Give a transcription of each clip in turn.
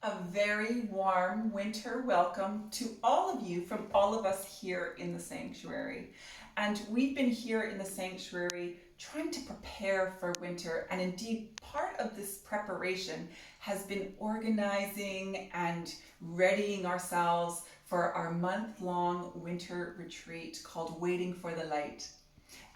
A very warm winter welcome to all of you from all of us here in the sanctuary. And we've been here in the sanctuary trying to prepare for winter. And indeed, part of this preparation has been organizing and readying ourselves for our month-long winter retreat called Waiting for the Light.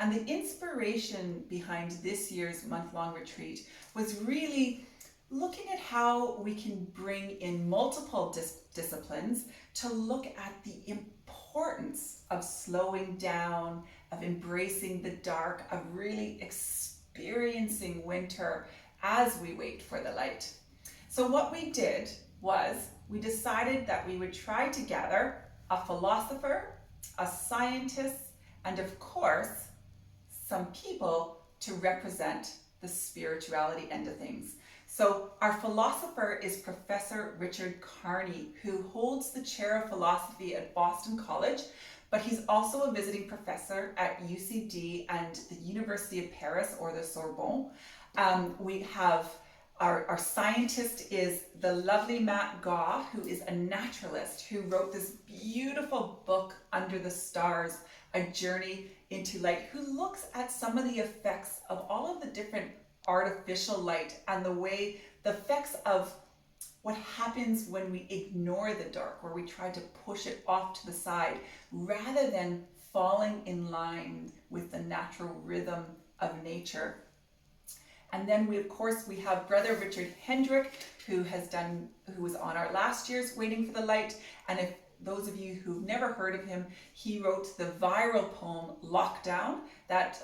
And the inspiration behind this year's month-long retreat was really looking at how we can bring in multiple disciplines to look at the importance of slowing down, of embracing the dark, of really experiencing winter as we wait for the light. So what we did was we decided that we would try to gather a philosopher, a scientist, and of course, some people to represent the spirituality end of things. So our philosopher is Professor Richard Carney, who holds the chair of philosophy at Boston College, but he's also a visiting professor at UCD and the University of Paris, or the Sorbonne. We have our scientist is the lovely Matt Gaw, who is a naturalist who wrote this beautiful book, Under the Stars, A Journey into Light, who looks at some of the effects of all of the different artificial light and the effects of what happens when we ignore the dark, where we try to push it off to the side rather than falling in line with the natural rhythm of nature. And then we have Brother Richard Hendrick, who was on our last year's Waiting for the Light. And if those of you who've never heard of him, he wrote the viral poem Lockdown that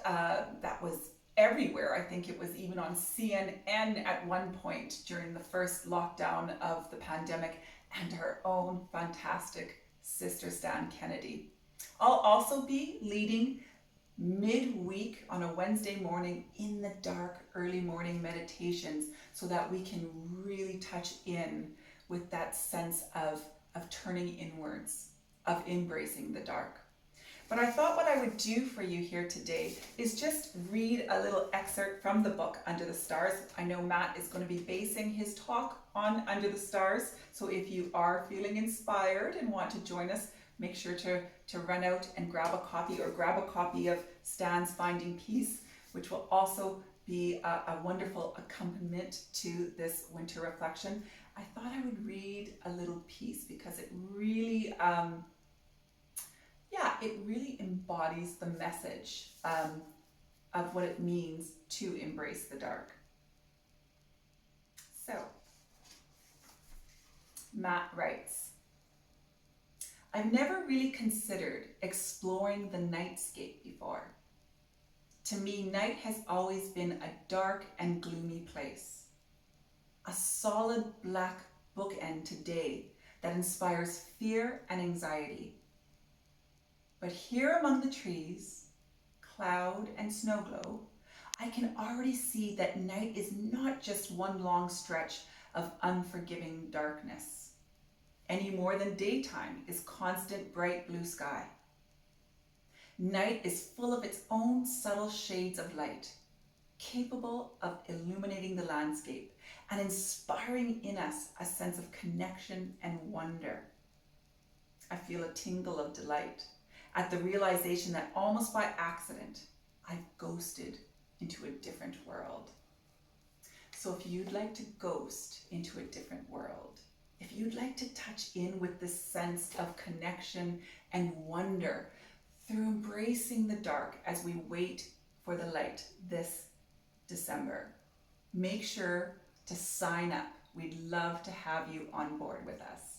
was everywhere. I think it was even on CNN at one point during the first lockdown of the pandemic, and our own fantastic Sister Stan Kennedy. I'll also be leading midweek on a Wednesday morning in the dark early morning meditations so that we can really touch in with that sense of turning inwards, of embracing the dark. But I thought what I would do for you here today is just read a little excerpt from the book Under the Stars. I know Matt is going to be basing his talk on Under the Stars, so if you are feeling inspired and want to join us, make sure to run out and grab a copy of Stan's Finding Peace, which will also be a wonderful accompaniment to this winter reflection. I thought I would read a little piece because it really embodies the message of what it means to embrace the dark. So, Matt writes, I've never really considered exploring the nightscape before. To me, night has always been a dark and gloomy place. A solid black bookend to day that inspires fear and anxiety. But here among the trees, cloud and snow glow, I can already see that night is not just one long stretch of unforgiving darkness, any more than daytime is constant bright blue sky. Night is full of its own subtle shades of light, capable of illuminating the landscape and inspiring in us a sense of connection and wonder. I feel a tingle of delight at the realization that almost by accident, I've ghosted into a different world. So if you'd like to ghost into a different world, if you'd like to touch in with this sense of connection and wonder through embracing the dark as we wait for the light this December, make sure to sign up. We'd love to have you on board with us.